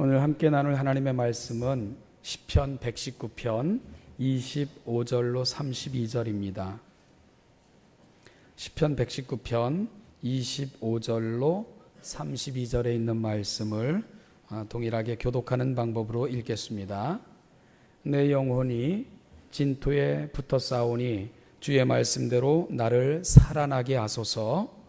오늘 함께 나눌 하나님의 말씀은 시편 119편 25절로 32절입니다. 시편 119편 25절로 32절에 있는 말씀을 동일하게 교독하는 방법으로 읽겠습니다. 내 영혼이 진토에 붙어 싸우니 주의 말씀대로 나를 살아나게 하소서.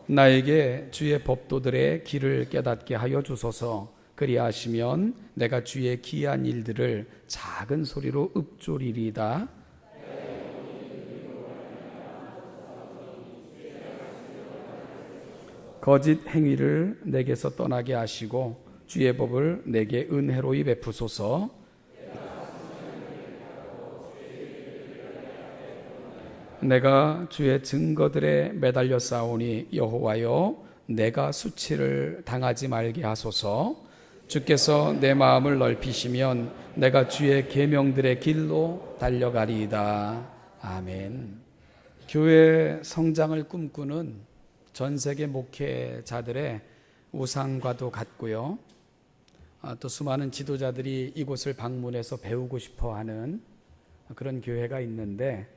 나에게 주의 법도들의 길을 깨닫게 하여 주소서. 그리하시면 내가 주의 기이한 일들을 작은 소리로 읊조리리이다. 거짓 행위를 내게서 떠나게 하시고 주의 법을 내게 은혜로이 베푸소서. 내가 주의 증거들에 매달려 싸우니 여호와여 내가 수치를 당하지 말게 하소서. 주께서 내 마음을 넓히시면 내가 주의 계명들의 길로 달려가리이다. 아멘. 교회 성장을 꿈꾸는 전 세계 목회자들의 우상과도 같고요. 또 수많은 지도자들이 이곳을 방문해서 배우고 싶어하는 그런 교회가 있는데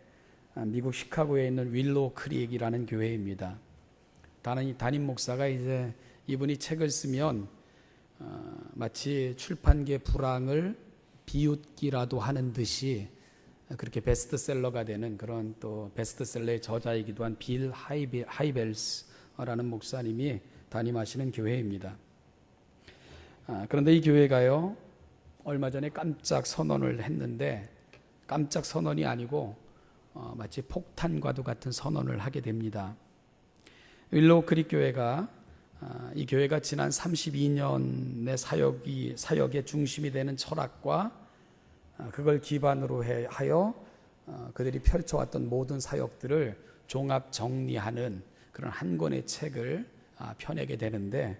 미국 시카고에 있는 윌로우 크릭이라는 교회입니다. 담임 목사가 이제 이분이 책을 쓰면 마치 출판계 불황을 비웃기라도 하는 듯이 그렇게 베스트셀러가 되는 그런 또 베스트셀러의 저자이기도 한 빌 하이벨스라는 목사님이 담임하시는 교회입니다. 그런데 이 교회가요, 얼마 전에 깜짝 선언을 했는데 깜짝 선언이 아니고 마치 폭탄과도 같은 선언을 하게 됩니다. 윌로우 크릭 교회가 이 교회가 지난 32년의 사역의 중심이 되는 철학과 그걸 기반으로 하여 그들이 펼쳐왔던 모든 사역들을 종합 정리하는 그런 한 권의 책을 펴내게 되는데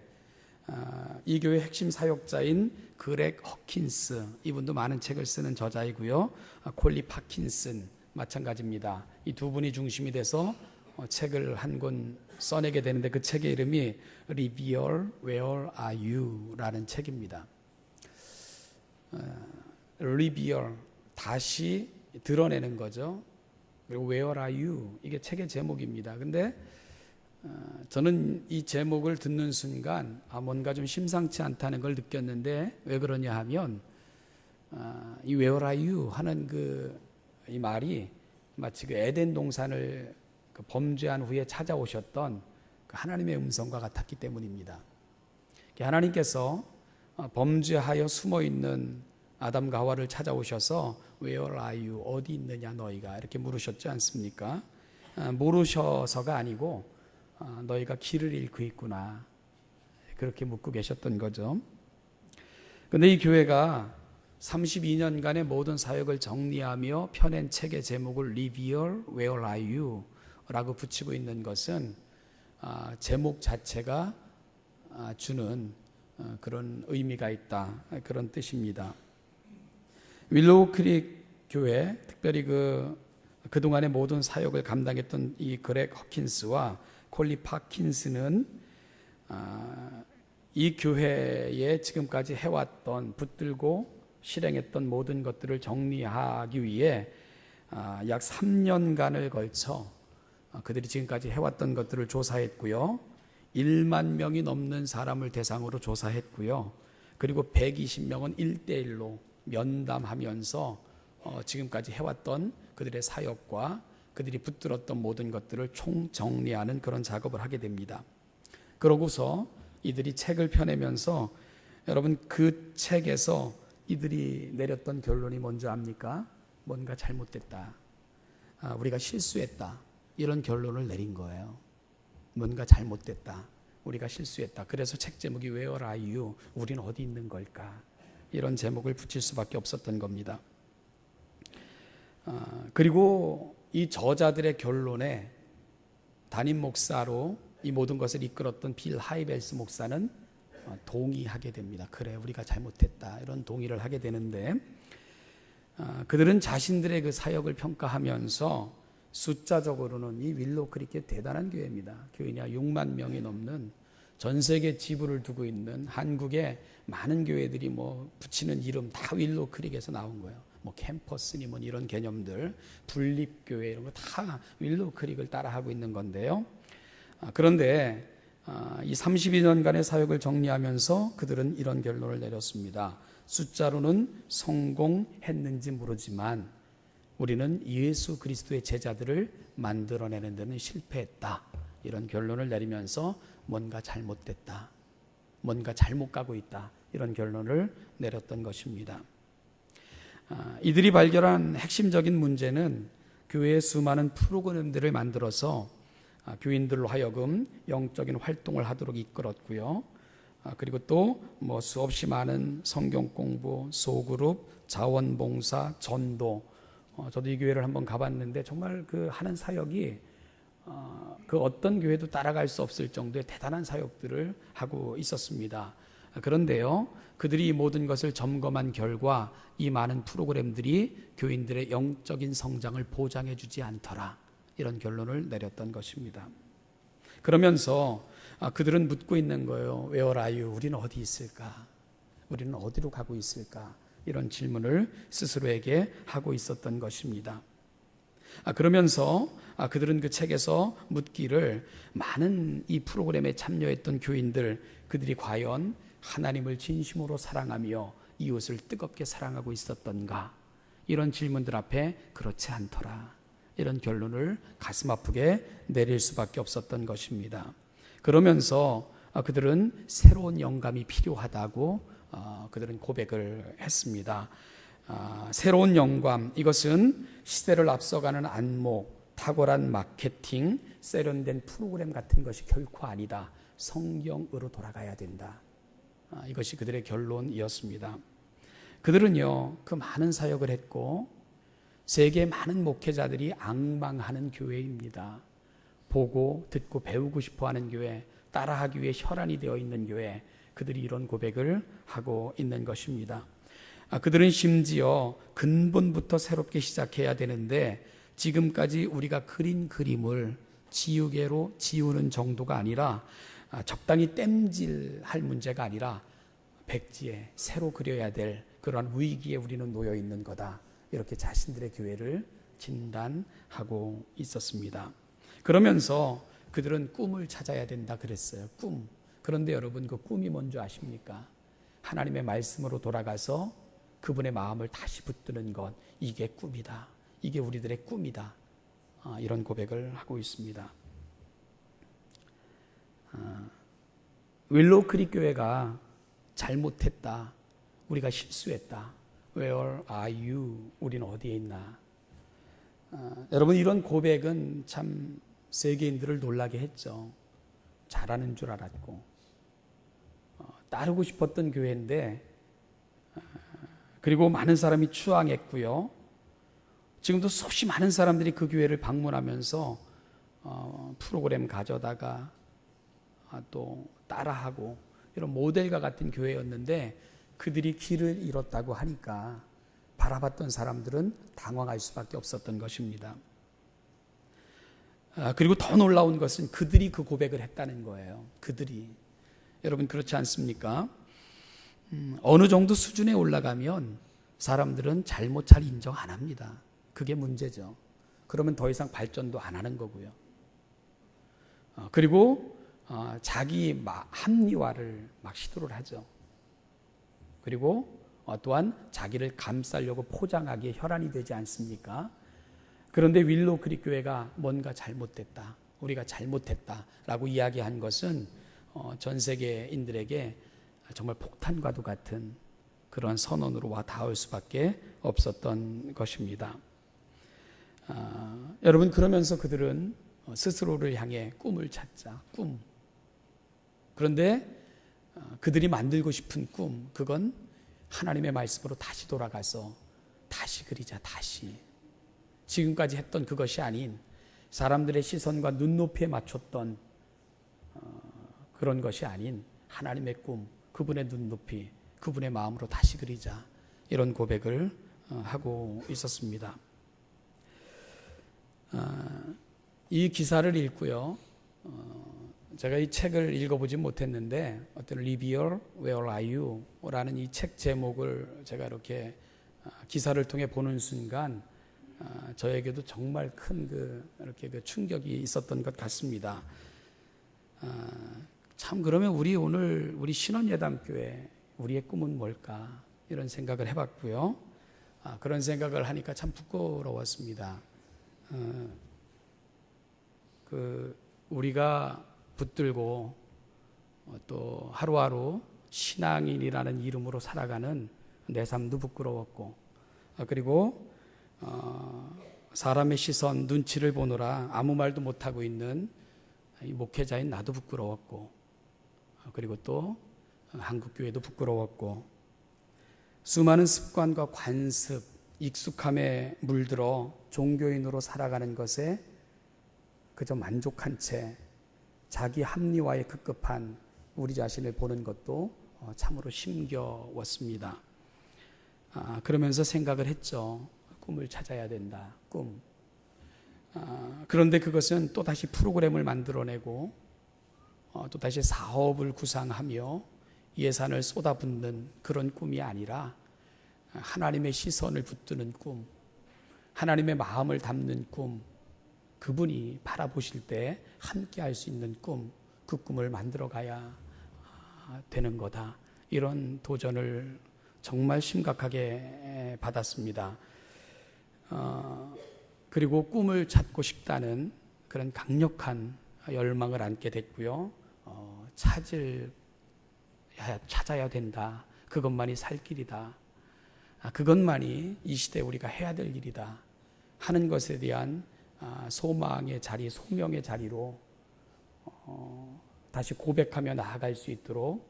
이 교회 핵심 사역자인 그렉 허킨스, 이분도 많은 책을 쓰는 저자이고요. 콜리 파킨슨 마찬가지입니다. 이 두 분이 중심이 돼서 책을 한 권 써내게 되는데 그 책의 이름이 Reveal Where Are You? 라는 책입니다. Reveal, 다시 드러내는 거죠. 그리고 Where Are You? 이게 책의 제목입니다. 근데 저는 이 제목을 듣는 순간 뭔가 좀 심상치 않다는 걸 느꼈는데 왜 그러냐 하면 이 Where Are You? 하는 이 말이 마치 그 에덴 동산을 범죄한 후에 찾아오셨던 그 하나님의 음성과 같았기 때문입니다. 하나님께서 범죄하여 숨어있는 아담과 하와를 찾아오셔서 Where are you? 어디 있느냐 너희가? 이렇게 물으셨지 않습니까? 모르셔서가 아니고 너희가 길을 잃고 있구나, 그렇게 묻고 계셨던 거죠. 그런데 이 교회가 32년간의 모든 사역을 정리하며 펴낸 책의 제목을 Reveal Where Are You? 라고 붙이고 있는 것은 제목 자체가 주는 그런 의미가 있다, 그런 뜻입니다. 윌로우 크릭 교회, 특별히 그동안의 모든 사역을 감당했던 이 그렉 허킨스와 콜리 파킨스는 이 교회에 지금까지 해왔던, 붙들고 실행했던 모든 것들을 정리하기 위해 약 3년간을 걸쳐 그들이 지금까지 해왔던 것들을 조사했고요. 1만 명이 넘는 사람을 대상으로 조사했고요. 그리고 120명은 1대1로 면담하면서 지금까지 해왔던 그들의 사역과 그들이 붙들었던 모든 것들을 총정리하는 그런 작업을 하게 됩니다. 그러고서 이들이 책을 펴내면서 여러분, 그 책에서 이들이 내렸던 결론이 뭔지 압니까? 뭔가 잘못됐다, 우리가 실수했다, 이런 결론을 내린 거예요. 뭔가 잘못됐다, 우리가 실수했다. 그래서 책 제목이 Where are you? 우리는 어디 있는 걸까? 이런 제목을 붙일 수밖에 없었던 겁니다. 그리고 이 저자들의 결론에 담임 목사로 이 모든 것을 이끌었던 빌 하이벨스 목사는 동의하게 됩니다. 그래, 우리가 잘못했다, 이런 동의를 하게 되는데 그들은 자신들의 그 사역을 평가하면서 숫자적으로는 이 윌로우 크릭이 대단한 교회입니다. 교인이 6만 명이 넘는 전 세계 지부를 두고 있는 한국의 많은 교회들이 뭐 붙이는 이름 다 윌로우 크릭에서 나온 거예요. 뭐 캠퍼스니 뭐 이런 개념들, 분립교회 이런 거 다 윌로우 크릭을 따라하고 있는 건데요. 그런데 이 32년간의 사역을 정리하면서 그들은 이런 결론을 내렸습니다. 숫자로는 성공했는지 모르지만 우리는 예수 그리스도의 제자들을 만들어내는 데는 실패했다. 이런 결론을 내리면서 뭔가 잘못됐다. 뭔가 잘못 가고 있다. 이런 결론을 내렸던 것입니다. 이들이 발견한 핵심적인 문제는 교회의 수많은 프로그램들을 만들어서 교인들로 하여금 영적인 활동을 하도록 이끌었고요. 그리고 또 뭐 수없이 많은 성경 공부, 소그룹, 자원봉사, 전도. 저도 이 교회를 한번 가봤는데 정말 그 하는 사역이 그 어떤 교회도 따라갈 수 없을 정도의 대단한 사역들을 하고 있었습니다. 그런데요, 그들이 이 모든 것을 점검한 결과 이 많은 프로그램들이 교인들의 영적인 성장을 보장해 주지 않더라. 이런 결론을 내렸던 것입니다. 그러면서 그들은 묻고 있는 거예요. Where are you? 우리는 어디 있을까? 우리는 어디로 가고 있을까? 이런 질문을 스스로에게 하고 있었던 것입니다. 그러면서 그들은 그 책에서 묻기를 많은 이 프로그램에 참여했던 교인들, 그들이 과연 하나님을 진심으로 사랑하며 이웃을 뜨겁게 사랑하고 있었던가? 이런 질문들 앞에 그렇지 않더라. 이런 결론을 가슴 아프게 내릴 수밖에 없었던 것입니다. 그러면서 그들은 새로운 영감이 필요하다고 그들은 고백을 했습니다. 새로운 영감, 이것은 시대를 앞서가는 안목, 탁월한 마케팅, 세련된 프로그램 같은 것이 결코 아니다. 성경으로 돌아가야 된다. 이것이 그들의 결론이었습니다. 그들은요, 그 많은 사역을 했고 세계의 많은 목회자들이 앙망하는 교회입니다. 보고 듣고 배우고 싶어하는 교회, 따라하기 위해 혈안이 되어 있는 교회, 그들이 이런 고백을 하고 있는 것입니다. 그들은 심지어 근본부터 새롭게 시작해야 되는데 지금까지 우리가 그린 그림을 지우개로 지우는 정도가 아니라 적당히 땜질할 문제가 아니라 백지에 새로 그려야 될 그러한 위기에 우리는 놓여 있는 거다. 이렇게 자신들의 교회를 진단하고 있었습니다. 그러면서 그들은 꿈을 찾아야 된다 그랬어요. 꿈. 그런데 여러분, 그 꿈이 뭔지 아십니까? 하나님의 말씀으로 돌아가서 그분의 마음을 다시 붙드는 것, 이게 꿈이다. 이게 우리들의 꿈이다. 이런 고백을 하고 있습니다. 윌로우 크릭 교회가 잘못했다. 우리가 실수했다. Where are you? 우리는 어디에 있나? 여러분, 이런 고백은 참 세계인들을 놀라게 했죠. 잘하는 줄 알았고 따르고 싶었던 교회인데 그리고 많은 사람이 추앙했고요. 지금도 수없이 많은 사람들이 그 교회를 방문하면서 프로그램 가져다가 또 따라하고 이런 모델과 같은 교회였는데 그들이 길을 잃었다고 하니까 바라봤던 사람들은 당황할 수밖에 없었던 것입니다. 그리고 더 놀라운 것은 그들이 그 고백을 했다는 거예요. 그들이. 여러분, 그렇지 않습니까? 어느 정도 수준에 올라가면 사람들은 잘못 잘 인정 안 합니다. 그게 문제죠. 그러면 더 이상 발전도 안 하는 거고요. 그리고 자기 합리화를 막 시도를 하죠. 그리고 또한 자기를 감싸려고 포장하기에 혈안이 되지 않습니까? 그런데 윌로우 크릭 교회가 뭔가 잘못됐다, 우리가 잘못했다라고 이야기한 것은 전 세계인들에게 정말 폭탄과도 같은 그런 선언으로 와 닿을 수밖에 없었던 것입니다. 여러분, 그러면서 그들은 스스로를 향해 꿈을 찾자, 꿈. 그런데 그들이 만들고 싶은 꿈, 그건 하나님의 말씀으로 다시 돌아가서 다시 그리자, 다시. 지금까지 했던 그것이 아닌 사람들의 시선과 눈높이에 맞췄던 그런 것이 아닌 하나님의 꿈, 그분의 눈높이, 그분의 마음으로 다시 그리자, 이런 고백을 하고 있었습니다. 이 기사를 읽고요. 제가 이 책을 읽어보지 못했는데 어떤 리비어 Where Are You? 라는 이 책 제목을 제가 이렇게 기사를 통해 보는 순간 저에게도 정말 큰 이렇게 충격이 있었던 것 같습니다. 참 그러면 우리 신원예담교회 우리의 꿈은 뭘까? 이런 생각을 해봤고요. 그런 생각을 하니까 참 부끄러웠습니다. 우리가 붙들고 또 하루하루 신앙인이라는 이름으로 살아가는 내 삶도 부끄러웠고, 그리고 사람의 시선, 눈치를 보느라 아무 말도 못하고 있는 이 목회자인 나도 부끄러웠고, 그리고 또 한국교회도 부끄러웠고, 수많은 습관과 관습, 익숙함에 물들어 종교인으로 살아가는 것에 그저 만족한 채 자기 합리화에 급급한 우리 자신을 보는 것도 참으로 힘겨웠습니다. 그러면서 생각을 했죠. 꿈을 찾아야 된다. 꿈. 그런데 그것은 또다시 프로그램을 만들어내고 또다시 사업을 구상하며 예산을 쏟아붓는 그런 꿈이 아니라 하나님의 시선을 붙드는 꿈, 하나님의 마음을 담는 꿈, 그분이 바라보실 때 함께 할 수 있는 꿈, 그 꿈을 만들어 가야 되는 거다. 이런 도전을 정말 심각하게 받았습니다. 그리고 꿈을 찾고 싶다는 그런 강력한 열망을 안게 됐고요. 찾아야 된다. 그것만이 살 길이다. 그것만이 이 시대에 우리가 해야 될 일이다 하는 것에 대한 소망의 자리, 소명의 자리로 다시 고백하며 나아갈 수 있도록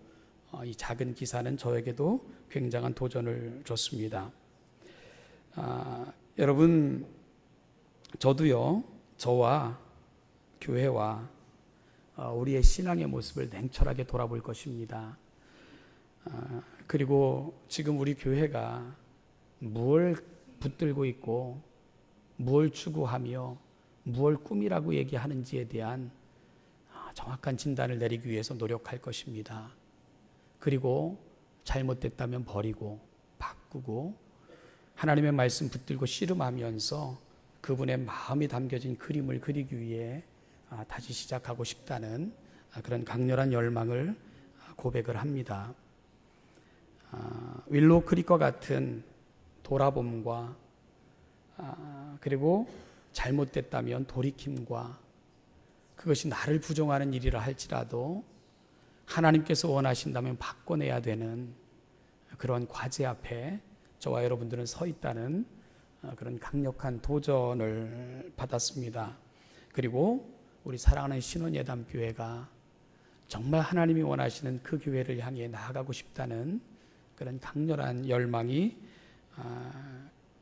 이 작은 기사는 저에게도 굉장한 도전을 줬습니다. 여러분, 저도요, 저와 교회와 우리의 신앙의 모습을 냉철하게 돌아볼 것입니다. 그리고 지금 우리 교회가 무엇을 붙들고 있고 무엇을 추구하며 무엇을 꿈이라고 얘기하는지에 대한 정확한 진단을 내리기 위해서 노력할 것입니다. 그리고 잘못됐다면 버리고 바꾸고 하나님의 말씀 붙들고 씨름하면서 그분의 마음이 담겨진 그림을 그리기 위해 다시 시작하고 싶다는 그런 강렬한 열망을 고백을 합니다. 윌로우 크릭과 같은 돌아봄과 그리고 잘못됐다면 돌이킴과 그것이 나를 부정하는 일이라 할지라도 하나님께서 원하신다면 바꿔내야 되는 그런 과제 앞에 저와 여러분들은 서 있다는 그런 강력한 도전을 받았습니다. 그리고 우리 사랑하는 신원예담교회가 정말 하나님이 원하시는 그 교회를 향해 나아가고 싶다는 그런 강렬한 열망이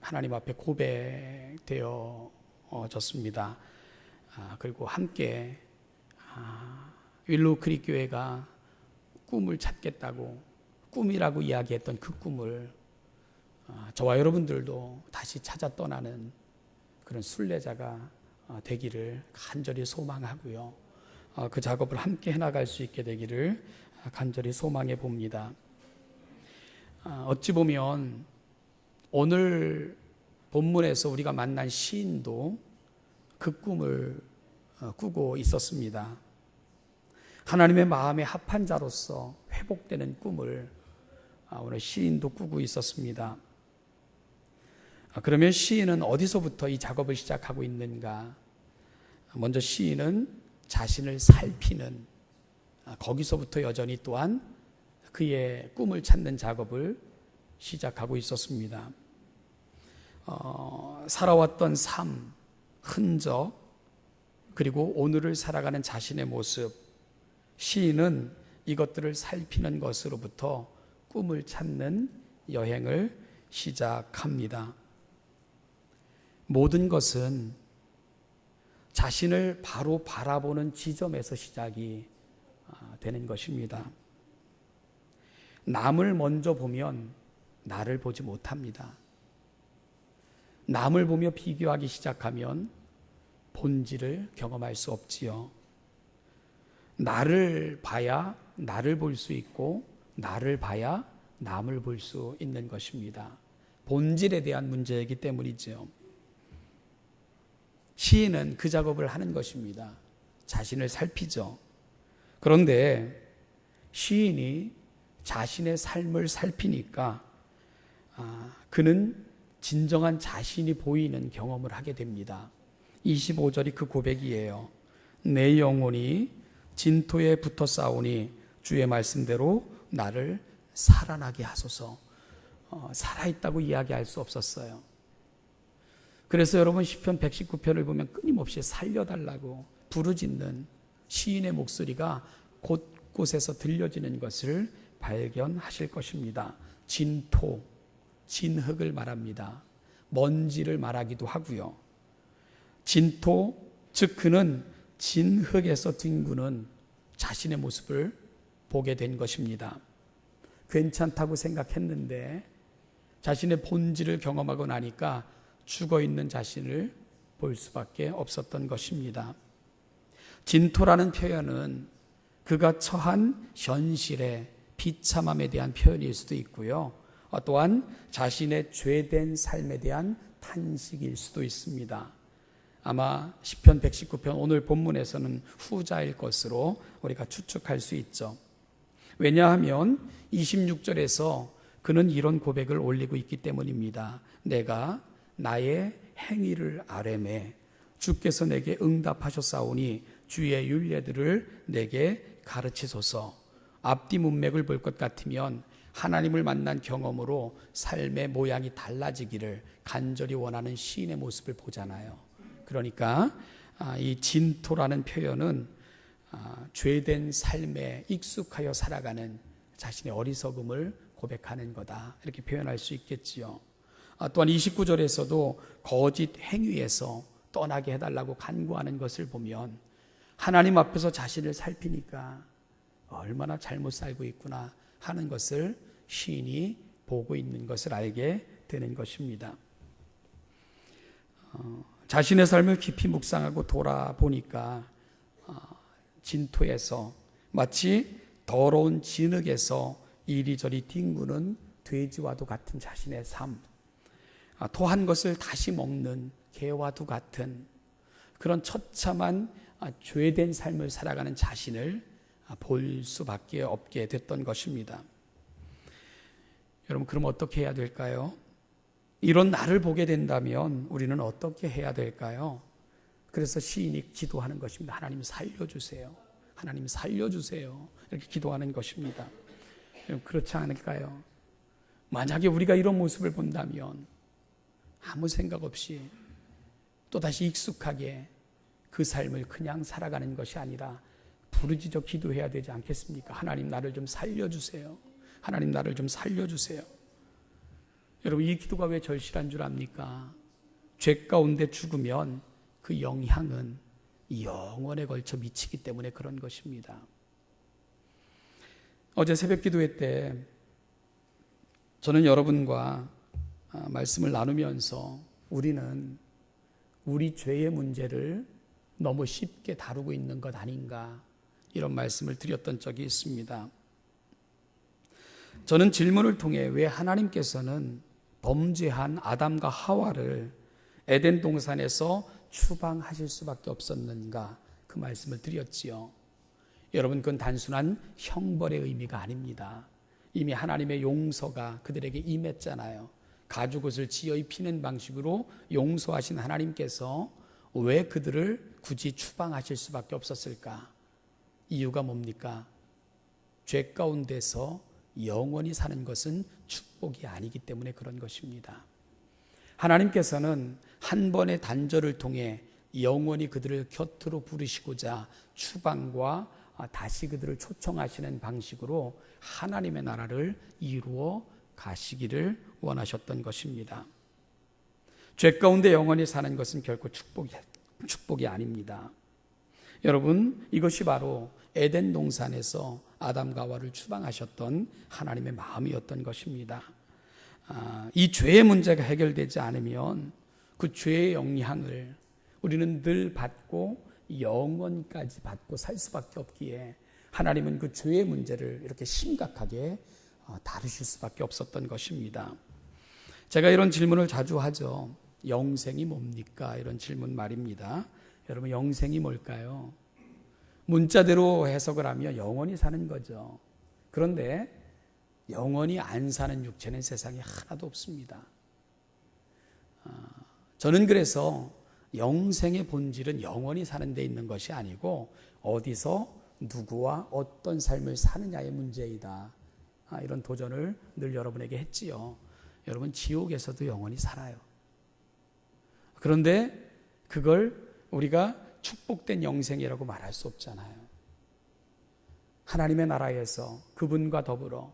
하나님 앞에 고백되어졌습니다. 그리고 함께 윌로우 크릭 교회가 꿈을 찾겠다고 꿈이라고 이야기했던 그 꿈을 저와 여러분들도 다시 찾아 떠나는 그런 순례자가 되기를 간절히 소망하고요. 그 작업을 함께 해나갈 수 있게 되기를 간절히 소망해 봅니다. 어찌 보면 오늘 본문에서 우리가 만난 시인도 그 꿈을 꾸고 있었습니다. 하나님의 마음에 합한 자로서 회복되는 꿈을 오늘 시인도 꾸고 있었습니다. 그러면 시인은 어디서부터 이 작업을 시작하고 있는가? 먼저 시인은 자신을 살피는 거기서부터 여전히 또한 그의 꿈을 찾는 작업을 시작하고 있었습니다. 살아왔던 삶, 흔적, 그리고 오늘을 살아가는 자신의 모습, 시인은 이것들을 살피는 것으로부터 꿈을 찾는 여행을 시작합니다. 모든 것은 자신을 바로 바라보는 지점에서 시작이 되는 것입니다. 남을 먼저 보면 나를 보지 못합니다. 남을 보며 비교하기 시작하면 본질을 경험할 수 없지요. 나를 봐야 나를 볼 수 있고 나를 봐야 남을 볼 수 있는 것입니다. 본질에 대한 문제이기 때문이죠. 시인은 그 작업을 하는 것입니다. 자신을 살피죠. 그런데 시인이 자신의 삶을 살피니까 그는 진정한 자신이 보이는 경험을 하게 됩니다. 25절이 그 고백이에요. 내 영혼이 진토에 붙어 싸우니 주의 말씀대로 나를 살아나게 하소서. 살아있다고 이야기할 수 없었어요. 그래서 여러분 시편 119편을 보면 끊임없이 살려달라고 부르짖는 시인의 목소리가 곳곳에서 들려지는 것을 발견하실 것입니다. 진토, 진흙을 말합니다. 먼지를 말하기도 하고요. 진토, 즉 그는 진흙에서 뒹구는 자신의 모습을 보게 된 것입니다. 괜찮다고 생각했는데 자신의 본질을 경험하고 나니까 죽어있는 자신을 볼 수밖에 없었던 것입니다. 진토라는 표현은 그가 처한 현실의 비참함에 대한 표현일 수도 있고요. 또한 자신의 죄된 삶에 대한 탄식일 수도 있습니다. 아마 시편 119편 오늘 본문에서는 후자일 것으로 우리가 추측할 수 있죠. 왜냐하면 26절에서 그는 이런 고백을 올리고 있기 때문입니다. 내가 나의 행위를 아뢰매 주께서 내게 응답하셨사오니 주의 율례들을 내게 가르치소서. 앞뒤 문맥을 볼 것 같으면 하나님을 만난 경험으로 삶의 모양이 달라지기를 간절히 원하는 시인의 모습을 보잖아요. 그러니까 이 진토라는 표현은 죄된 삶에 익숙하여 살아가는 자신의 어리석음을 고백하는 거다, 이렇게 표현할 수 있겠지요. 또한 29절에서도 거짓 행위에서 떠나게 해달라고 간구하는 것을 보면 하나님 앞에서 자신을 살피니까 얼마나 잘못 살고 있구나 하는 것을 시인이 보고 있는 것을 알게 되는 것입니다. 자신의 삶을 깊이 묵상하고 돌아보니까 진토에서 마치 더러운 진흙에서 이리저리 뒹구는 돼지와도 같은 자신의 삶, 토한 것을 다시 먹는 개와도 같은 그런 처참한 죄된 삶을 살아가는 자신을 볼 수밖에 없게 됐던 것입니다. 여러분, 그럼 어떻게 해야 될까요? 이런 나를 보게 된다면 우리는 어떻게 해야 될까요? 그래서 시인이 기도하는 것입니다. 하나님 살려주세요. 하나님 살려주세요. 이렇게 기도하는 것입니다. 그렇지 않을까요? 만약에 우리가 이런 모습을 본다면 아무 생각 없이 또다시 익숙하게 그 삶을 그냥 살아가는 것이 아니라 부르짖어 기도해야 되지 않겠습니까? 하나님 나를 좀 살려주세요. 하나님 나를 좀 살려주세요. 여러분, 이 기도가 왜 절실한 줄 압니까? 죄 가운데 죽으면 그 영향은 영원에 걸쳐 미치기 때문에 그런 것입니다. 어제 새벽 기도회 때 저는 여러분과 말씀을 나누면서 우리는 우리 죄의 문제를 너무 쉽게 다루고 있는 것 아닌가, 이런 말씀을 드렸던 적이 있습니다. 저는 질문을 통해 왜 하나님께서는 범죄한 아담과 하와를 에덴 동산에서 추방하실 수밖에 없었는가, 그 말씀을 드렸지요. 여러분, 그건 단순한 형벌의 의미가 아닙니다. 이미 하나님의 용서가 그들에게 임했잖아요. 가죽옷을 지어 입히는 방식으로 용서하신 하나님께서 왜 그들을 굳이 추방하실 수밖에 없었을까? 이유가 뭡니까? 죄 가운데서 영원히 사는 것은 축복이 아니기 때문에 그런 것입니다. 하나님께서는 한 번의 단절을 통해 영원히 그들을 곁으로 부르시고자 추방과 다시 그들을 초청하시는 방식으로 하나님의 나라를 이루어 가시기를 원하셨던 것입니다. 죄 가운데 영원히 사는 것은 결코 축복이 아닙니다. 여러분, 이것이 바로 에덴 동산에서 아담과 하와를 추방하셨던 하나님의 마음이었던 것입니다. 이 죄의 문제가 해결되지 않으면 그 죄의 영향을 우리는 늘 받고 영원까지 받고 살 수밖에 없기에 하나님은 그 죄의 문제를 이렇게 심각하게 다루실 수밖에 없었던 것입니다. 제가 이런 질문을 자주 하죠. 영생이 뭡니까? 이런 질문 말입니다. 여러분, 영생이 뭘까요? 문자대로 해석을 하면 영원히 사는 거죠. 그런데 영원히 안 사는 육체는 세상에 하나도 없습니다. 저는 그래서 영생의 본질은 영원히 사는 데 있는 것이 아니고 어디서 누구와 어떤 삶을 사느냐의 문제이다. 이런 도전을 늘 여러분에게 했지요. 여러분, 지옥에서도 영원히 살아요. 그런데 그걸 우리가 축복된 영생이라고 말할 수 없잖아요. 하나님의 나라에서 그분과 더불어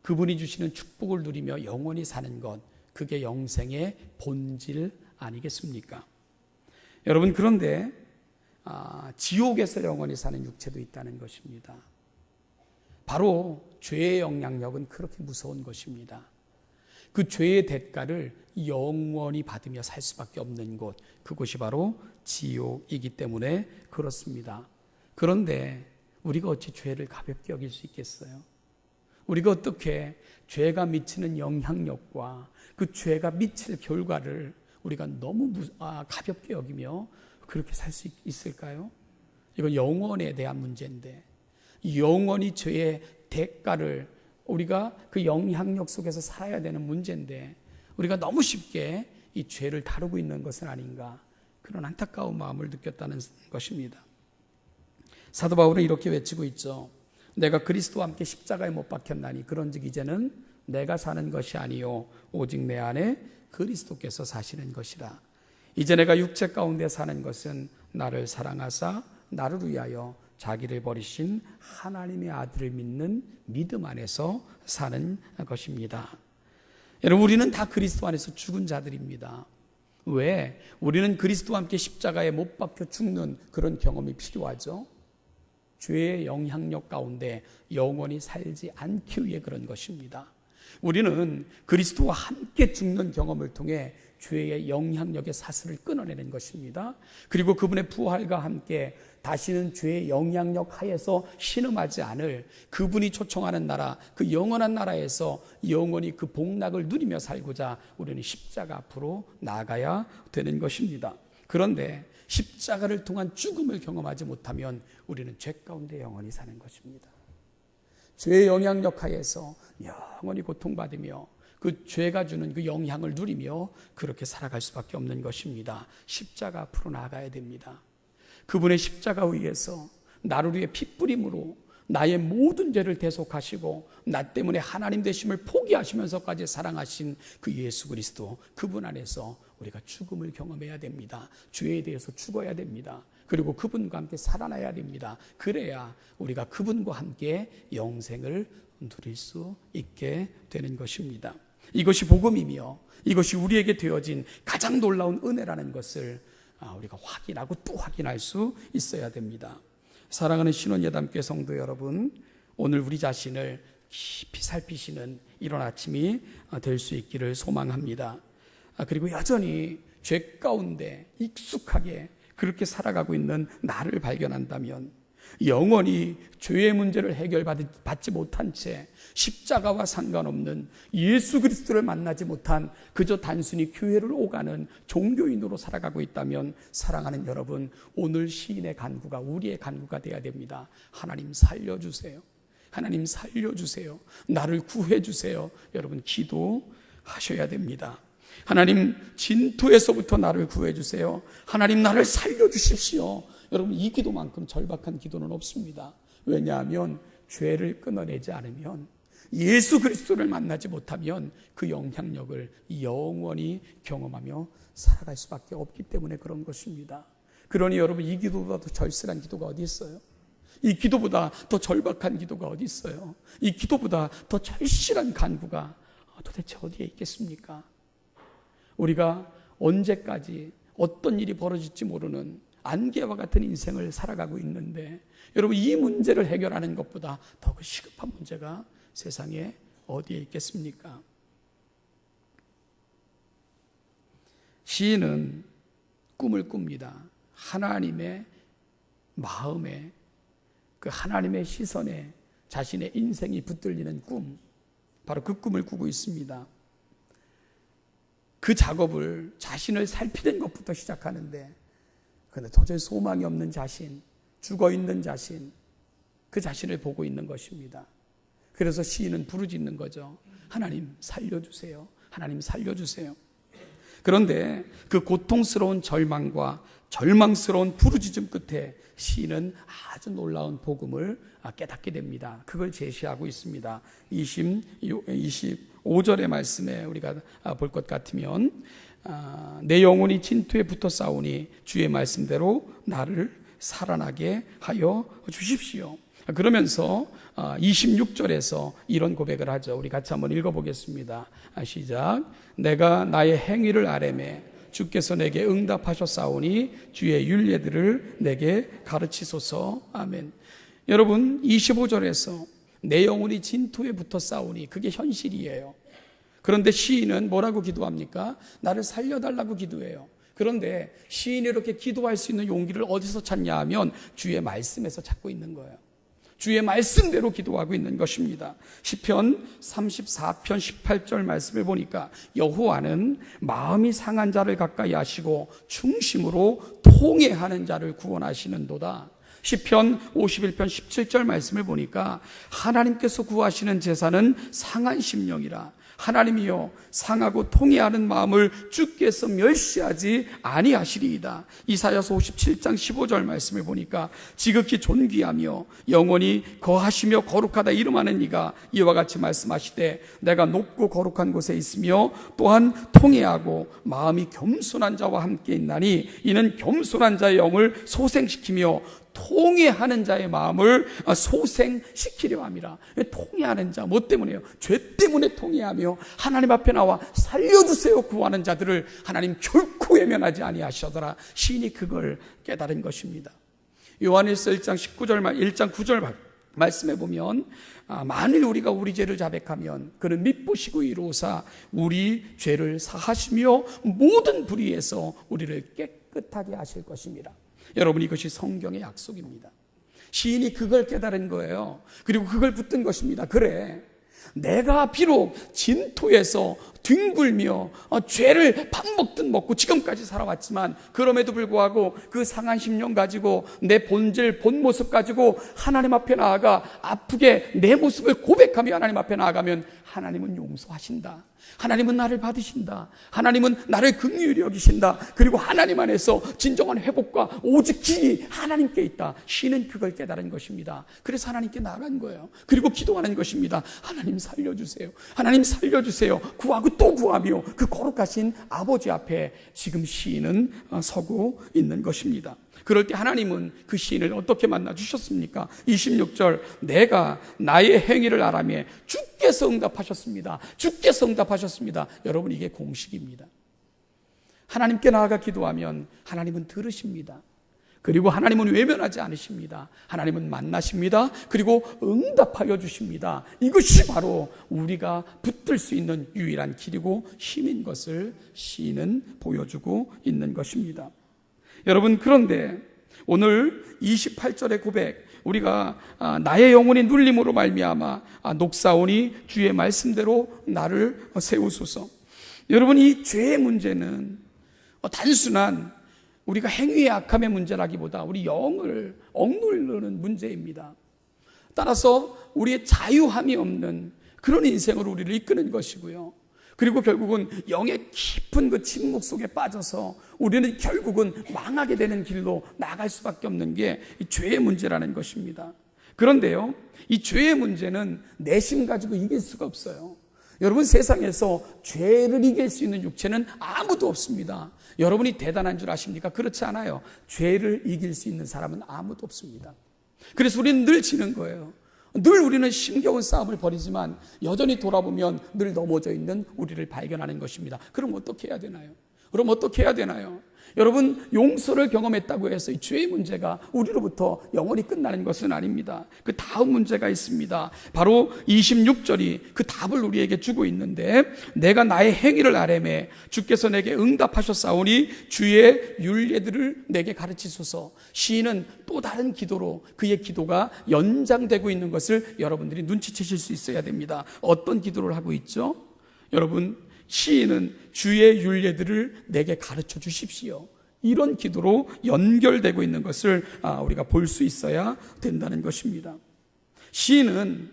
그분이 주시는 축복을 누리며 영원히 사는 것, 그게 영생의 본질 아니겠습니까? 여러분, 그런데 지옥에서 영원히 사는 육체도 있다는 것입니다. 바로 죄의 영향력은 그렇게 무서운 것입니다. 그 죄의 대가를 영원히 받으며 살 수밖에 없는 곳, 그곳이 바로 지옥이기 때문에 그렇습니다. 그런데 우리가 어찌 죄를 가볍게 여길 수 있겠어요? 우리가 어떻게 죄가 미치는 영향력과 그 죄가 미칠 결과를 우리가 너무 가볍게 여기며 그렇게 살 수 있을까요? 이건 영원에 대한 문제인데, 영원히 죄의 대가를 우리가 그 영향력 속에서 살아야 되는 문제인데 우리가 너무 쉽게 이 죄를 다루고 있는 것은 아닌가, 그런 안타까운 마음을 느꼈다는 것입니다. 사도 바울은 이렇게 외치고 있죠. 내가 그리스도와 함께 십자가에 못 박혔나니 그런즉 이제는 내가 사는 것이 아니요 오직 내 안에 그리스도께서 사시는 것이라. 이제 내가 육체 가운데 사는 것은 나를 사랑하사 나를 위하여 자기를 버리신 하나님의 아들을 믿는 믿음 안에서 사는 것입니다. 여러분, 우리는 다 그리스도 안에서 죽은 자들입니다. 왜? 우리는 그리스도와 함께 십자가에 못 박혀 죽는 그런 경험이 필요하죠. 죄의 영향력 가운데 영원히 살지 않기 위해 그런 것입니다. 우리는 그리스도와 함께 죽는 경험을 통해 죄의 영향력의 사슬을 끊어내는 것입니다. 그리고 그분의 부활과 함께 다시는 죄의 영향력 하에서 신음하지 않을 그분이 초청하는 나라, 그 영원한 나라에서 영원히 그 복락을 누리며 살고자 우리는 십자가 앞으로 나아가야 되는 것입니다. 그런데 십자가를 통한 죽음을 경험하지 못하면 우리는 죄 가운데 영원히 사는 것입니다. 죄의 영향력 하에서 영원히 고통받으며 그 죄가 주는 그 영향을 누리며 그렇게 살아갈 수밖에 없는 것입니다. 십자가 앞으로 나아가야 됩니다. 그분의 십자가 위에서 나를 위해 핏뿌림으로 나의 모든 죄를 대속하시고 나 때문에 하나님 되심을 포기하시면서까지 사랑하신 그 예수 그리스도, 그분 안에서 우리가 죽음을 경험해야 됩니다. 죄에 대해서 죽어야 됩니다. 그리고 그분과 함께 살아나야 됩니다. 그래야 우리가 그분과 함께 영생을 누릴 수 있게 되는 것입니다. 이것이 복음이며 이것이 우리에게 되어진 가장 놀라운 은혜라는 것을 우리가 확인하고 또 확인할 수 있어야 됩니다. 사랑하는 신혼예담교회 성도 여러분, 오늘 우리 자신을 깊이 살피시는 이런 아침이 될 수 있기를 소망합니다. 그리고 여전히 죄 가운데 익숙하게 그렇게 살아가고 있는 나를 발견한다면 영원히 죄의 문제를 해결받지 못한 채 십자가와 상관없는 예수 그리스도를 만나지 못한 그저 단순히 교회를 오가는 종교인으로 살아가고 있다면 사랑하는 여러분, 오늘 시인의 간구가 우리의 간구가 되어야 됩니다. 하나님 살려주세요. 하나님 살려주세요. 나를 구해주세요. 여러분, 기도하셔야 됩니다. 하나님, 진토에서부터 나를 구해주세요. 하나님, 나를 살려주십시오. 여러분, 이 기도만큼 절박한 기도는 없습니다. 왜냐하면 죄를 끊어내지 않으면, 예수 그리스도를 만나지 못하면 그 영향력을 영원히 경험하며 살아갈 수밖에 없기 때문에 그런 것입니다. 그러니 여러분, 이 기도보다 더 절실한 기도가 어디 있어요? 이 기도보다 더 절박한 기도가 어디 있어요? 이 기도보다 더 절실한 간구가 도대체 어디에 있겠습니까? 우리가 언제까지 어떤 일이 벌어질지 모르는 안개와 같은 인생을 살아가고 있는데, 여러분, 이 문제를 해결하는 것보다 더 시급한 문제가 세상에 어디에 있겠습니까? 시인은 꿈을 꿉니다. 하나님의 마음에, 그 하나님의 시선에 자신의 인생이 붙들리는 꿈, 바로 그 꿈을 꾸고 있습니다. 그 작업을 자신을 살피는 것부터 시작하는데, 그런데 도저히 소망이 없는 자신, 죽어있는 자신, 그 자신을 보고 있는 것입니다. 그래서 시인은 부르짖는 거죠. 하나님 살려주세요. 하나님 살려주세요. 그런데 그 고통스러운 절망과 절망스러운 부르짖음 끝에 시인은 아주 놀라운 복음을 깨닫게 됩니다. 그걸 제시하고 있습니다. 25절의 말씀에 우리가 볼 것 같으면, 내 영혼이 진토에 붙어 싸우니 주의 말씀대로 나를 살아나게 하여 주십시오. 그러면서 26절에서 이런 고백을 하죠. 우리 같이 한번 읽어보겠습니다. 시작. 내가 나의 행위를 아뢰매 주께서 내게 응답하셨사오니 주의 율례들을 내게 가르치소서. 아멘. 여러분, 25절에서 내 영혼이 진토에 붙어 싸우니, 그게 현실이에요. 그런데 시인은 뭐라고 기도합니까? 나를 살려달라고 기도해요. 그런데 시인이 이렇게 기도할 수 있는 용기를 어디서 찾냐 하면 주의 말씀에서 찾고 있는 거예요. 주의 말씀대로 기도하고 있는 것입니다. 시편 34편 18절 말씀을 보니까 여호와는 마음이 상한 자를 가까이 하시고 중심으로 통회하는 자를 구원하시는도다. 시편 51편 17절 말씀을 보니까 하나님께서 구하시는 제사는 상한 심령이라. 하나님이여 상하고 통회하는 마음을 주께서 멸시하지 아니하시리이다. 이사야서 57장 15절 말씀을 보니까 지극히 존귀하며 영원히 거하시며 거룩하다 이름하는 이가 이와 같이 말씀하시되 내가 높고 거룩한 곳에 있으며 또한 통회하고 마음이 겸손한 자와 함께 있나니 이는 겸손한 자의 영을 소생시키며 통회하는 자의 마음을 소생시키려 함이라. 통회하는 자, 뭐 때문에요? 죄 때문에 통회하며 하나님 앞에 나와 살려주세요 구하는 자들을 하나님 결코 외면하지 아니하시더라. 시인이 그걸 깨달은 것입니다. 요한일서 1장 9절 말씀에 보면, 만일 우리가 우리 죄를 자백하면 그는 믿으시고 이루사 우리 죄를 사하시며 모든 불의에서 우리를 깨끗하게 하실 것입니다. 여러분, 이것이 성경의 약속입니다. 시인이 그걸 깨달은 거예요. 그리고 그걸 붙든 것입니다. 그래, 내가 비록 진토에서 뒹굴며 죄를 밥 먹듯 먹고 지금까지 살아왔지만 그럼에도 불구하고 그 상한 심령 가지고 내 본질 본 모습 가지고 하나님 앞에 나아가 아프게 내 모습을 고백하며 하나님 앞에 나아가면 하나님은 용서하신다. 하나님은 나를 받으신다. 하나님은 나를 긍휼히 여기신다. 그리고 하나님 안에서 진정한 회복과 오직 길이 하나님께 있다. 시인은 그걸 깨달은 것입니다. 그래서 하나님께 나아간 거예요. 그리고 기도하는 것입니다. 하나님 살려주세요. 하나님 살려주세요. 구하고 또 구하며 그 거룩하신 아버지 앞에 지금 시인은 서고 있는 것입니다. 그럴 때 하나님은 그 시인을 어떻게 만나 주셨습니까? 26절, 내가 나의 행위를 아뢰매 주께서 응답하셨습니다. 주께서 응답하셨습니다. 여러분, 이게 공식입니다. 하나님께 나아가 기도하면 하나님은 들으십니다. 그리고 하나님은 외면하지 않으십니다. 하나님은 만나십니다. 그리고 응답하여 주십니다. 이것이 바로 우리가 붙들 수 있는 유일한 길이고 힘인 것을 시인은 보여주고 있는 것입니다. 여러분, 그런데 오늘 28절의 고백, 우리가 나의 영혼이 눌림으로 말미암아 녹사오니 주의 말씀대로 나를 세우소서. 여러분, 이 죄의 문제는 단순한 우리가 행위의 악함의 문제라기보다 우리 영을 억누르는 문제입니다. 따라서 우리의 자유함이 없는 그런 인생으로 우리를 이끄는 것이고요. 그리고 결국은 영의 깊은 그 침묵 속에 빠져서 우리는 결국은 망하게 되는 길로 나갈 수밖에 없는 게 이 죄의 문제라는 것입니다. 그런데요, 이 죄의 문제는 내심 가지고 이길 수가 없어요. 여러분, 세상에서 죄를 이길 수 있는 육체는 아무도 없습니다. 여러분이 대단한 줄 아십니까? 그렇지 않아요. 죄를 이길 수 있는 사람은 아무도 없습니다. 그래서 우리는 늘 지는 거예요. 늘 우리는 힘겨운 싸움을 벌이지만 여전히 돌아보면 늘 넘어져 있는 우리를 발견하는 것입니다. 그럼 어떻게 해야 되나요? 여러분, 용서를 경험했다고 해서 이 죄의 문제가 우리로부터 영원히 끝나는 것은 아닙니다. 그 다음 문제가 있습니다. 바로 26절이 그 답을 우리에게 주고 있는데, 내가 나의 행위를 아뢰매 주께서 내게 응답하셨사오니 주의 율례들을 내게 가르치소서. 시인은 또 다른 기도로 그의 기도가 연장되고 있는 것을 여러분들이 눈치채실 수 있어야 됩니다. 어떤 기도를 하고 있죠? 여러분, 시인은 주의 율례들을 내게 가르쳐 주십시오, 이런 기도로 연결되고 있는 것을 우리가 볼 수 있어야 된다는 것입니다. 시인은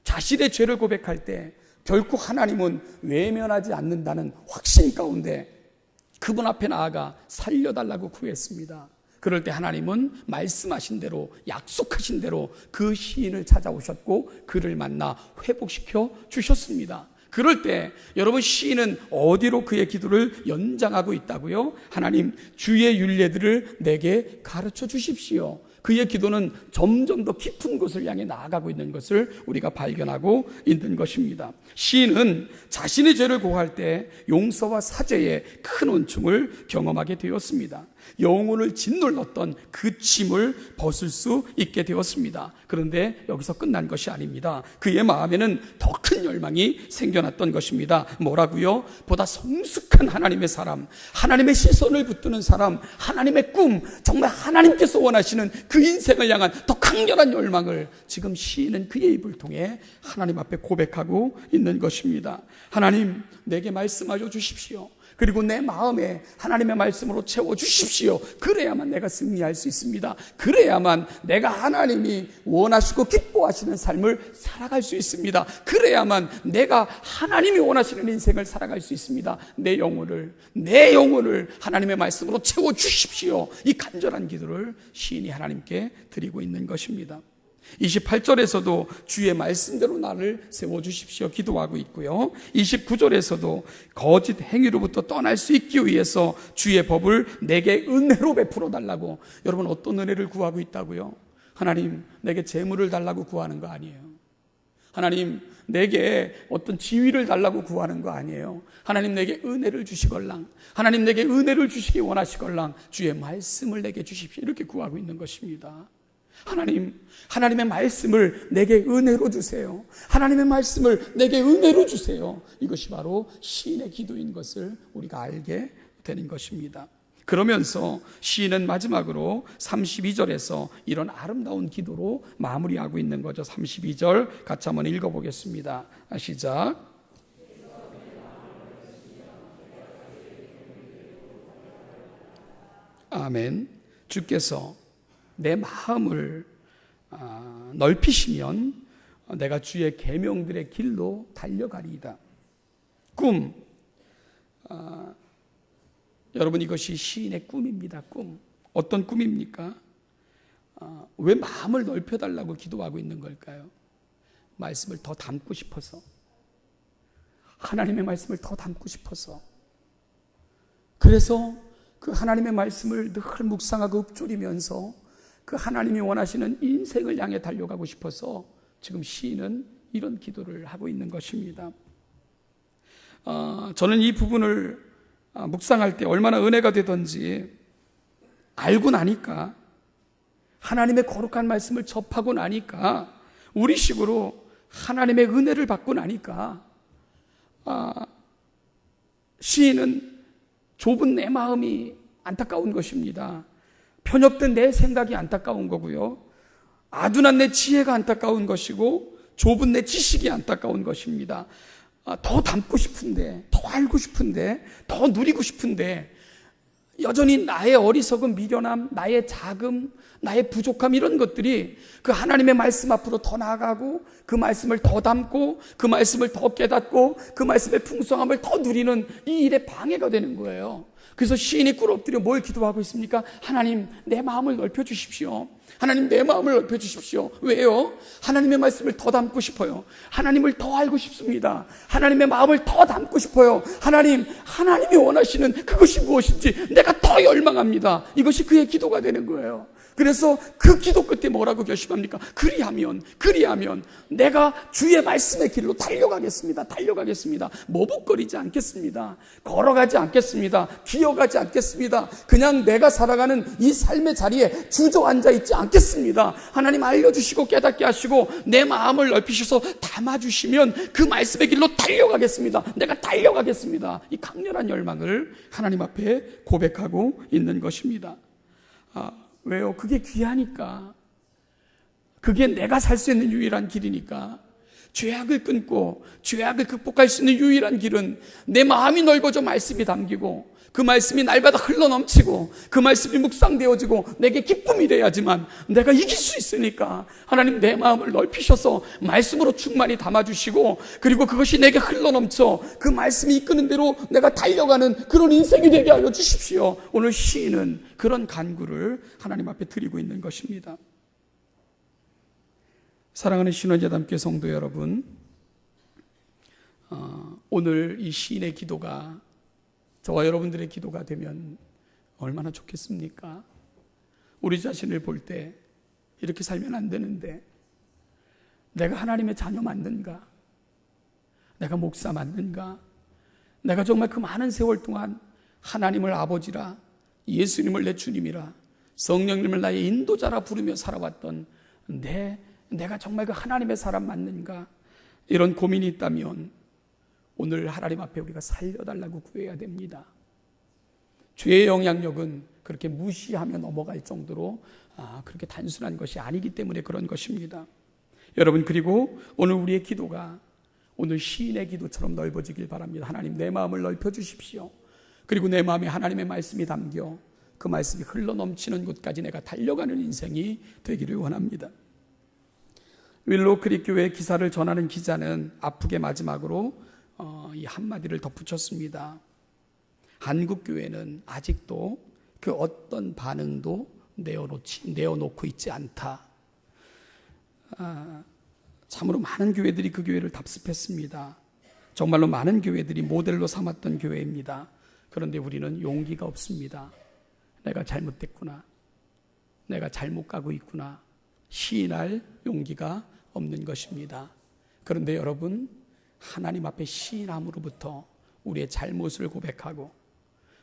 자신의 죄를 고백할 때 결코 하나님은 외면하지 않는다는 확신 가운데 그분 앞에 나아가 살려달라고 구했습니다. 그럴 때 하나님은 말씀하신 대로, 약속하신 대로 그 시인을 찾아오셨고 그를 만나 회복시켜 주셨습니다. 그럴 때 여러분, 시인은 어디로 그의 기도를 연장하고 있다고요? 하나님, 주의 율례들을 내게 가르쳐 주십시오. 그의 기도는 점점 더 깊은 곳을 향해 나아가고 있는 것을 우리가 발견하고 있는 것입니다. 시인은 자신의 죄를 고할 때 용서와 사죄의 큰 은총을 경험하게 되었습니다. 영혼을 짓눌렀던 그 짐을 벗을 수 있게 되었습니다. 그런데 여기서 끝난 것이 아닙니다. 그의 마음에는 더 큰 열망이 생겨났던 것입니다. 뭐라고요? 보다 성숙한 하나님의 사람, 하나님의 시선을 붙드는 사람, 하나님의 꿈, 정말 하나님께서 원하시는 그 인생을 향한 더 강렬한 열망을 지금 시인은 그의 입을 통해 하나님 앞에 고백하고 있는 것입니다. 하나님, 내게 말씀하여 주십시오. 그리고 내 마음에 하나님의 말씀으로 채워주십시오. 그래야만 내가 승리할 수 있습니다. 그래야만 내가 하나님이 원하시고 기뻐하시는 삶을 살아갈 수 있습니다. 그래야만 내가 하나님이 원하시는 인생을 살아갈 수 있습니다. 내 영혼을 하나님의 말씀으로 채워주십시오. 이 간절한 기도를 시인이 하나님께 드리고 있는 것입니다. 28절에서도 주의 말씀대로 나를 세워주십시오 기도하고 있고요. 29절에서도 거짓 행위로부터 떠날 수 있기 위해서 주의 법을 내게 은혜로 베풀어 달라고. 여러분, 어떤 은혜를 구하고 있다고요? 하나님, 내게 재물을 달라고 구하는 거 아니에요. 하나님, 내게 어떤 지위를 달라고 구하는 거 아니에요. 하나님, 내게 은혜를 주시걸랑, 하나님, 내게 은혜를 주시기 원하시걸랑 주의 말씀을 내게 주십시오, 이렇게 구하고 있는 것입니다. 하나님, 하나님의 말씀을 내게 은혜로 주세요. 하나님의 말씀을 내게 은혜로 주세요. 이것이 바로 시인의 기도인 것을 우리가 알게 되는 것입니다. 그러면서 시인은 마지막으로 32절에서 이런 아름다운 기도로 마무리하고 있는 거죠. 32절 같이 한번 읽어보겠습니다. 시작. 아멘. 주께서 내 마음을 넓히시면 내가 주의 계명들의 길로 달려가리이다. 꿈, 여러분, 이것이 시인의 꿈입니다. 꿈. 어떤 꿈입니까? 왜 마음을 넓혀달라고 기도하고 있는 걸까요? 말씀을 더 담고 싶어서, 하나님의 말씀을 더 담고 싶어서. 그래서 그 하나님의 말씀을 늘 묵상하고 읊조리면서 그 하나님이 원하시는 인생을 향해 달려가고 싶어서 지금 시인은 이런 기도를 하고 있는 것입니다. 저는 이 부분을 묵상할 때 얼마나 은혜가 되던지 알고 나니까, 하나님의 거룩한 말씀을 접하고 나니까, 우리식으로 하나님의 은혜를 받고 나니까 시인은 좁은 내 마음이 안타까운 것입니다. 편협된 내 생각이 안타까운 거고요. 아둔한 내 지혜가 안타까운 것이고 좁은 내 지식이 안타까운 것입니다. 더 담고 싶은데, 더 알고 싶은데, 더 누리고 싶은데 여전히 나의 어리석음, 미련함, 나의 자금, 나의 부족함, 이런 것들이 그 하나님의 말씀 앞으로 더 나아가고 그 말씀을 더 담고 그 말씀을 더 깨닫고 그 말씀의 풍성함을 더 누리는 이 일에 방해가 되는 거예요. 그래서 시인이 꿇어 엎드려 뭘 기도하고 있습니까? 하나님, 내 마음을 넓혀주십시오. 하나님, 내 마음을 넓혀주십시오. 왜요? 하나님의 말씀을 더 담고 싶어요. 하나님을 더 알고 싶습니다. 하나님의 마음을 더 담고 싶어요. 하나님이 원하시는 그것이 무엇인지 내가 더 열망합니다. 이것이 그의 기도가 되는 거예요. 그래서 그 기도 끝에 뭐라고 결심합니까? 그리하면 내가 주의 말씀의 길로 달려가겠습니다. 머뭇거리지 않겠습니다. 걸어가지 않겠습니다. 기어가지 않겠습니다. 그냥 내가 살아가는 이 삶의 자리에 주저앉아 있지 않겠습니다. 하나님 알려주시고 깨닫게 하시고 내 마음을 넓히셔서 담아주시면 그 말씀의 길로 달려가겠습니다. 내가 달려가겠습니다. 이 강렬한 열망을 하나님 앞에 고백하고 있는 것입니다. 왜요? 그게 귀하니까. 그게 내가 살 수 있는 유일한 길이니까. 죄악을 끊고 죄악을 극복할 수 있는 유일한 길은 내 마음이 넓어져 말씀이 담기고 그 말씀이 날마다 흘러넘치고 그 말씀이 묵상되어지고 내게 기쁨이 돼야지만 내가 이길 수 있으니까 하나님 내 마음을 넓히셔서 말씀으로 충만히 담아주시고 그리고 그것이 내게 흘러넘쳐 그 말씀이 이끄는 대로 내가 달려가는 그런 인생이 되게 하여 주십시오. 오늘 시인은 그런 간구를 하나님 앞에 드리고 있는 것입니다. 사랑하는 신원예담교회 성도 여러분, 오늘 이 시인의 기도가 저와 여러분들의 기도가 되면 얼마나 좋겠습니까? 우리 자신을 볼 때 이렇게 살면 안 되는데 내가 하나님의 자녀 맞는가? 내가 목사 맞는가? 내가 정말 그 많은 세월 동안 하나님을 아버지라 예수님을 내 주님이라 성령님을 나의 인도자라 부르며 살아왔던 내가 정말 그 하나님의 사람 맞는가? 이런 고민이 있다면 오늘 하나님 앞에 우리가 살려달라고 구해야 됩니다. 죄의 영향력은 그렇게 무시하며 넘어갈 정도로 그렇게 단순한 것이 아니기 때문에 그런 것입니다. 여러분, 그리고 오늘 우리의 기도가 오늘 시인의 기도처럼 넓어지길 바랍니다. 하나님, 내 마음을 넓혀주십시오. 그리고 내 마음에 하나님의 말씀이 담겨 그 말씀이 흘러넘치는 곳까지 내가 달려가는 인생이 되기를 원합니다. 윌로우 크릭 교회 기사를 전하는 기자는 아프게 마지막으로 이 한마디를 덧붙였습니다. 한국 교회는 아직도 그 어떤 반응도 내어놓고 있지 않다. 참으로 많은 교회들이 그 교회를 답습했습니다. 정말로 많은 교회들이 모델로 삼았던 교회입니다. 그런데 우리는 용기가 없습니다. 내가 잘못됐구나. 내가 잘못 가고 있구나. 시인할 용기가 없는 것입니다. 그런데 여러분, 하나님 앞에 시인함으로부터 우리의 잘못을 고백하고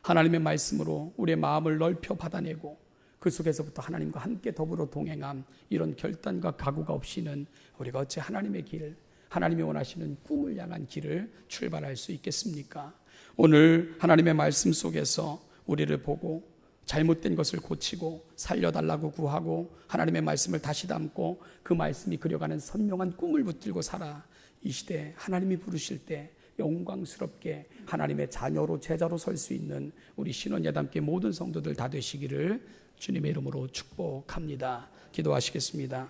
하나님의 말씀으로 우리의 마음을 넓혀 받아내고 그 속에서부터 하나님과 함께 더불어 동행함, 이런 결단과 각오가 없이는 우리가 어찌 하나님의 길, 하나님이 원하시는 꿈을 향한 길을 출발할 수 있겠습니까? 오늘 하나님의 말씀 속에서 우리를 보고 잘못된 것을 고치고 살려달라고 구하고 하나님의 말씀을 다시 담고 그 말씀이 그려가는 선명한 꿈을 붙들고 살아 이 시대에 하나님이 부르실 때 영광스럽게 하나님의 자녀로 제자로 설 수 있는 우리 신원예담교회 모든 성도들 다 되시기를 주님의 이름으로 축복합니다. 기도하시겠습니다.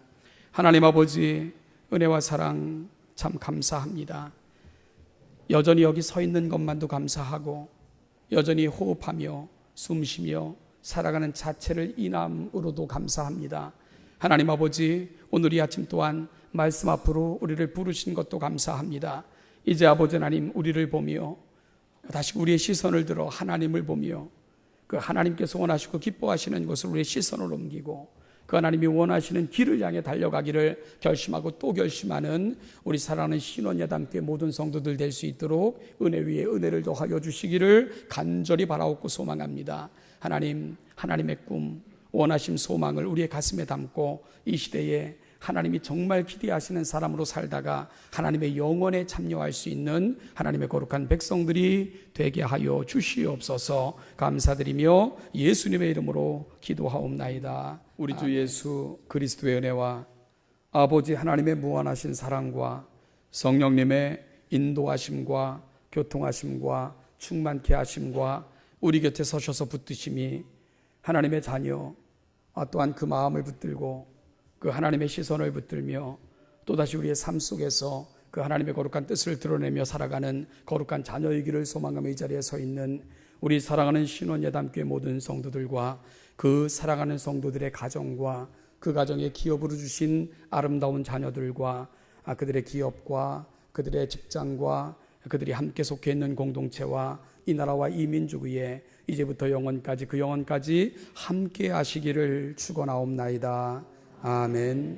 하나님 아버지, 은혜와 사랑 참 감사합니다. 여전히 여기 서 있는 것만도 감사하고 여전히 호흡하며 숨쉬며 살아가는 자체를 인함으로도 감사합니다. 하나님 아버지, 오늘 이 아침 또한 말씀 앞으로 우리를 부르신 것도 감사합니다. 이제 아버지 하나님, 우리를 보며 다시 우리의 시선을 들어 하나님을 보며 그 하나님께서 원하시고 기뻐하시는 것을 우리의 시선을 옮기고 그 하나님이 원하시는 길을 향해 달려가기를 결심하고 또 결심하는 우리 사랑하는 신원예담교회 모든 성도들 될 수 있도록 은혜 위에 은혜를 더하여 주시기를 간절히 바라옵고 소망합니다. 하나님, 하나님의 꿈, 원하심, 소망을 우리의 가슴에 담고 이 시대에 하나님이 정말 기대하시는 사람으로 살다가 하나님의 영원에 참여할 수 있는 하나님의 거룩한 백성들이 되게 하여 주시옵소서. 감사드리며 예수님의 이름으로 기도하옵나이다. 우리 주 예수 그리스도의 은혜와 아버지 하나님의 무한하신 사랑과 성령님의 인도하심과 교통하심과 충만케 하심과 우리 곁에 서셔서 붙드심이 하나님의 자녀 또한 그 마음을 붙들고 그 하나님의 시선을 붙들며 또다시 우리의 삶 속에서 그 하나님의 거룩한 뜻을 드러내며 살아가는 거룩한 자녀의 길을 소망하며 이 자리에 서 있는 우리 사랑하는 신원예담교회 모든 성도들과 그 사랑하는 성도들의 가정과 그 가정에 기업으로 주신 아름다운 자녀들과 그들의 기업과 그들의 직장과 그들이 함께 속해 있는 공동체와 이 나라와 이 민족 위에 이제부터 영원까지 그 영원까지 함께 하시기를 축원하옵나이다. 아멘.